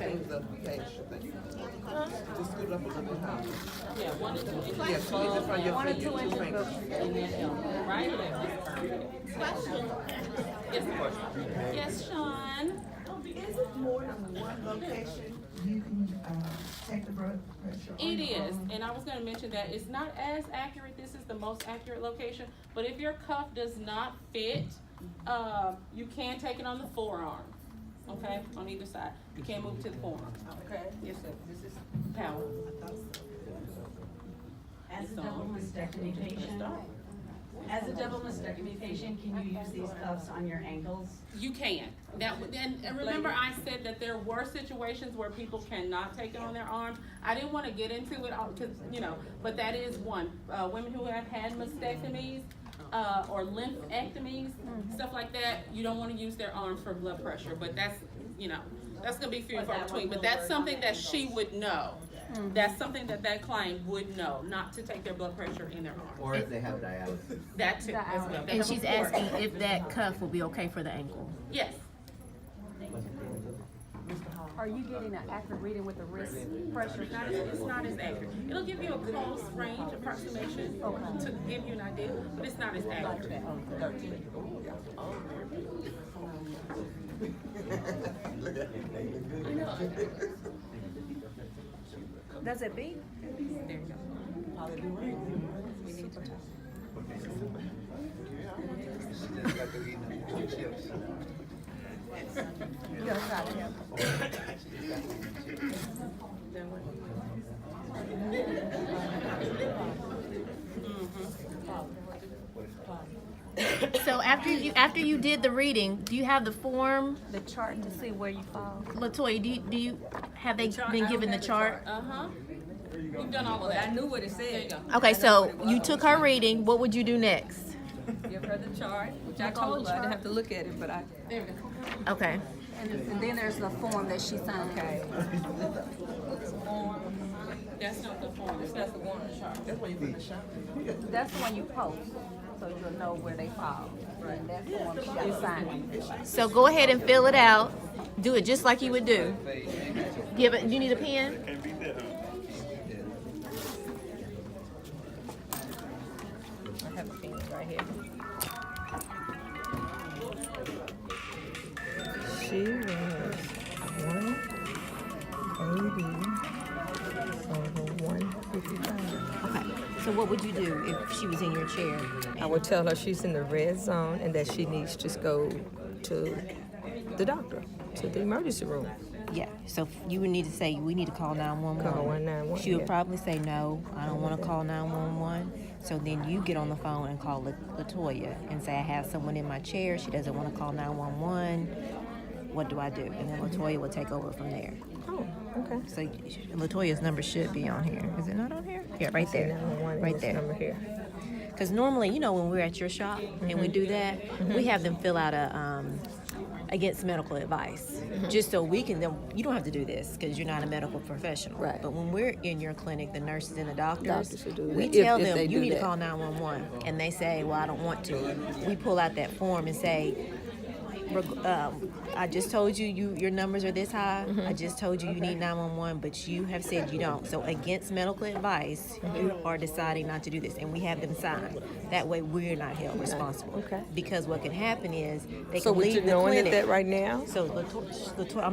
change the pH. Just scoot it up a little bit higher. Yeah, 1 to 2 inches. Yeah, squeeze it from your 1 or finger, 2 two inches. fingers. And then elbow. Right there. Question. Yes, ma'am. Yes, Sean. Is it more than one location you can take the blood pressure? on It your is, arm? and I was gonna mention that it's not as accurate, this is the most accurate location, but if your cuff does not fit, you can take it on the forearm, okay, on either side. You can't move it to the forearm. Okay. Yes, sir, this is power. As a double mastectomy patient, can you use these cuffs on your ankles? You can. And remember I said that there were situations where people cannot take it on their arms. I didn't want to get into it, because, but that is one. Women who have had mastectomies, or lymphectomies, stuff like that, you don't want to use their arms for blood pressure, but that's gonna be few and far between, but that's something that she would know. That's something that client would know, not to take their blood pressure in their arm. Or if they have dialysis. That too, as well. They And have a she's port. asking if that cuff will be okay for the ankle. Yes. Are you getting an accurate reading with the wrist pressure? It's not as accurate. It'll give you a close range approximation to give you an idea, but it's not as accurate. Look at it. Does it beat? There you go. You gotta try to help. So after you did the reading, do you have the form, the chart to see where you fall? Latoya, do you have they been given the chart? We've done all of that. I knew what it There you said. go. Okay, so you took her reading. What would you do next? Give her the chart, which I told her. I didn't have to look at it, but I. There we go. Okay. And then there's the form that she signed. Okay. That's not the form, that's the one on the chart. That's why you put in the shot. That's the one you post, so you'll know where they fall. Right. That form she got to sign. So go ahead and fill it out. Do it just like you would do. Give it. You need a pen? I have a pen right here. She was 180 over 155. Okay. So what would you do if she was in your chair? I would tell her she's in the red zone and that she needs to go to the doctor, to the emergency room. Yeah. So you would need to say we need to call 911. Call 191. She would yeah. probably say no. I don't want to call 911. So then you get on the phone and call Latoya and say I have someone in my chair. She doesn't want to call 911. What do I do? And then Latoya will take over from there. Oh, okay. So Latoya's number should be on here. Is it not on here? Yeah, right there. 911 Right is there. Number here. Because normally, when we're at your shop and we do that, we have them fill out a against medical advice, just so we can. Then you don't have to do this because you're not a medical professional. Right. But when we're in your clinic, the nurses and the Doctors should do we that, if tell they them you do need to that. call 911, and they say, "Well, I don't want to." We pull out that form and say. I just told you your numbers are this high. I just told you need 911, but you have said you don't. So against medical advice, you are deciding not to do this, and we have them sign. That way, we're not held responsible. Okay. Because what can happen is they So can would leave you the knowing clinic. that right now? So I'm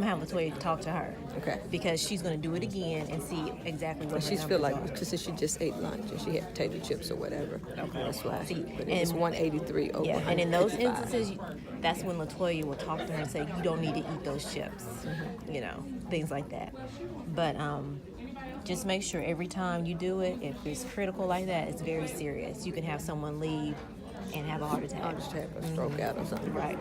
gonna have Latoya talk to her. Okay. Because she's gonna do it again and see exactly what her She's feel numbers like are. because she just ate lunch and she had potato chips or whatever. That's why. See, But it was and- 183 over. Yeah, and in those 155. instances, that's when Latoya will talk to her and say, you don't need to eat those chips, things like that. But just make sure every time you do it, if it's critical like that, it's very serious. You can have someone leave and have a heart attack. I'll just have a stroke out or something. Right.